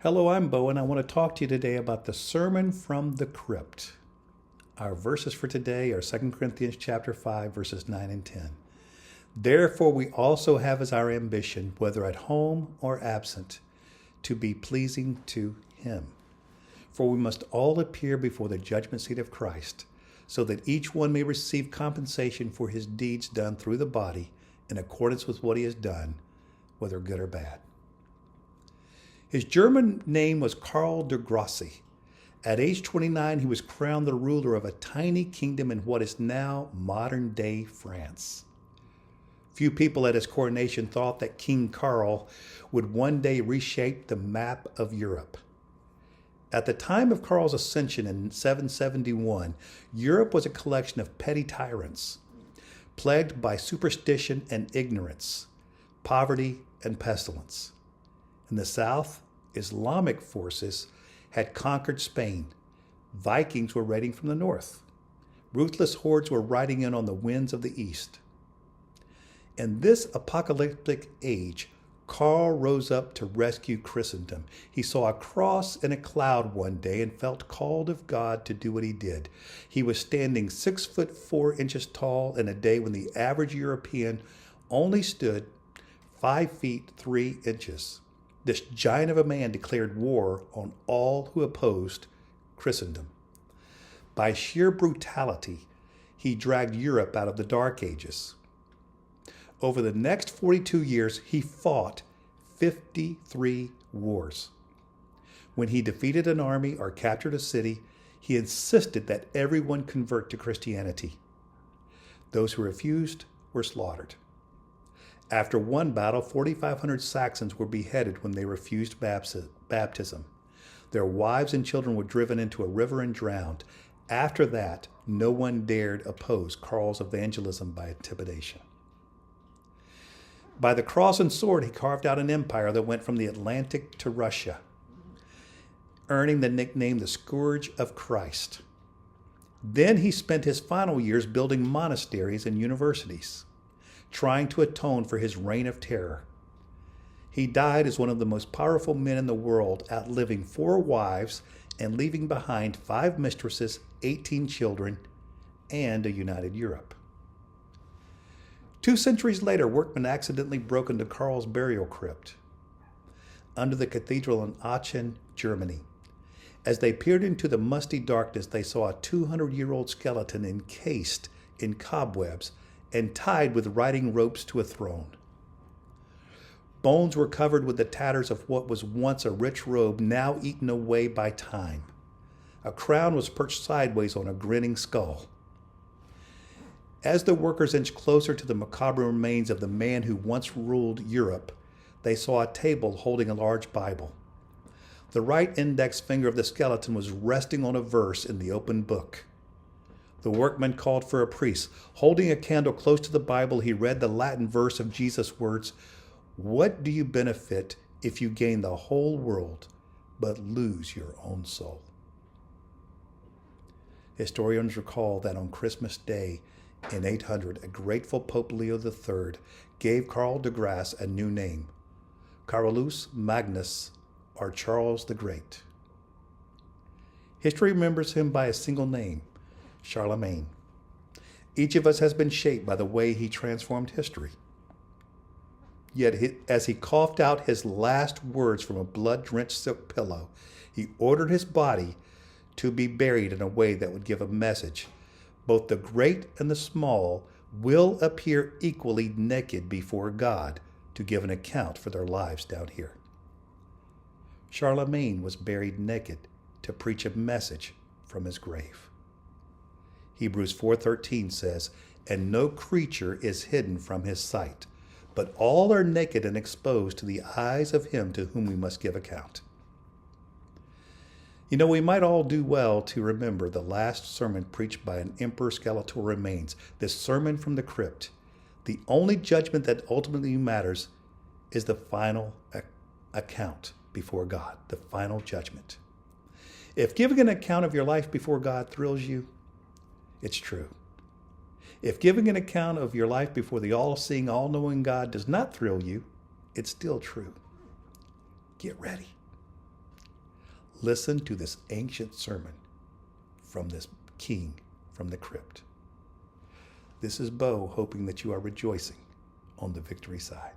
Hello, I'm Bo, and I want to talk to you today about the Sermon from the Crypt. Our verses for today are 2 Corinthians chapter 5, verses 9 and 10. Therefore, we also have as our ambition, whether at home or absent, to be pleasing to Him. For we must all appear before the judgment seat of Christ, so that each one may receive compensation for his deeds done through the body in accordance with what he has done, whether good or bad. His German name was Karl der Grosse. At age 29, he was crowned the ruler of a tiny kingdom in what is now modern-day France. Few people at his coronation thought that King Karl would one day reshape the map of Europe. At the time of Karl's ascension in 771, Europe was a collection of petty tyrants, plagued by superstition and ignorance, poverty and pestilence. In the south, Islamic forces had conquered Spain. Vikings were raiding from the north. Ruthless hordes were riding in on the winds of the east. In this apocalyptic age, Karl rose up to rescue Christendom. He saw a cross in a cloud one day and felt called of God to do what he did. He was standing 6'4" tall in a day when the average European only stood 5'3". This giant of a man declared war on all who opposed Christendom. By sheer brutality, he dragged Europe out of the Dark Ages. Over the next 42 years, he fought 53 wars. When he defeated an army or captured a city, he insisted that everyone convert to Christianity. Those who refused were slaughtered. After one battle, 4,500 Saxons were beheaded when they refused baptism. Their wives and children were driven into a river and drowned. After that, no one dared oppose Karl's evangelism by intimidation. By the cross and sword, he carved out an empire that went from the Atlantic to Russia, earning the nickname the Scourge of Christ. Then he spent his final years building monasteries and universities, trying to atone for his reign of terror. He died as one of the most powerful men in the world, outliving 4 wives and leaving behind 5 mistresses, 18 children, and a united Europe. 2 centuries later, workmen accidentally broke into Karl's burial crypt under the cathedral in Aachen, Germany. As they peered into the musty darkness, they saw a 200-year-old skeleton encased in cobwebs and tied with riding ropes to a throne. Bones were covered with the tatters of what was once a rich robe, now eaten away by time. A crown was perched sideways on a grinning skull. As the workers inched closer to the macabre remains of the man who once ruled Europe, they saw a table holding a large Bible. The right index finger of the skeleton was resting on a verse in the open book. The workman called for a priest. Holding a candle close to the Bible, he read the Latin verse of Jesus' words, "What do you benefit if you gain the whole world but lose your own soul?" Historians recall that on Christmas Day in 800, a grateful Pope Leo III gave Karl der Grosse a new name, Carolus Magnus, or Charles the Great. History remembers him by a single name, Charlemagne. Each of us has been shaped by the way he transformed history. Yet as he coughed out his last words from a blood-drenched silk pillow, he ordered his body to be buried in a way that would give a message. Both the great and the small will appear equally naked before God to give an account for their lives down here. Charlemagne was buried naked to preach a message from his grave. Hebrews 4:13 says, "And no creature is hidden from his sight, but all are naked and exposed to the eyes of him to whom we must give account." You know, we might all do well to remember the last sermon preached by an emperor's skeletal remains, this Sermon from the Crypt. The only judgment that ultimately matters is the final account before God, the final judgment. If giving an account of your life before God thrills you, it's true. If giving an account of your life before the all-seeing, all-knowing God does not thrill you, it's still true. Get ready. Listen to this ancient sermon from this king from the crypt. This is Bo, hoping that you are rejoicing on the victory side.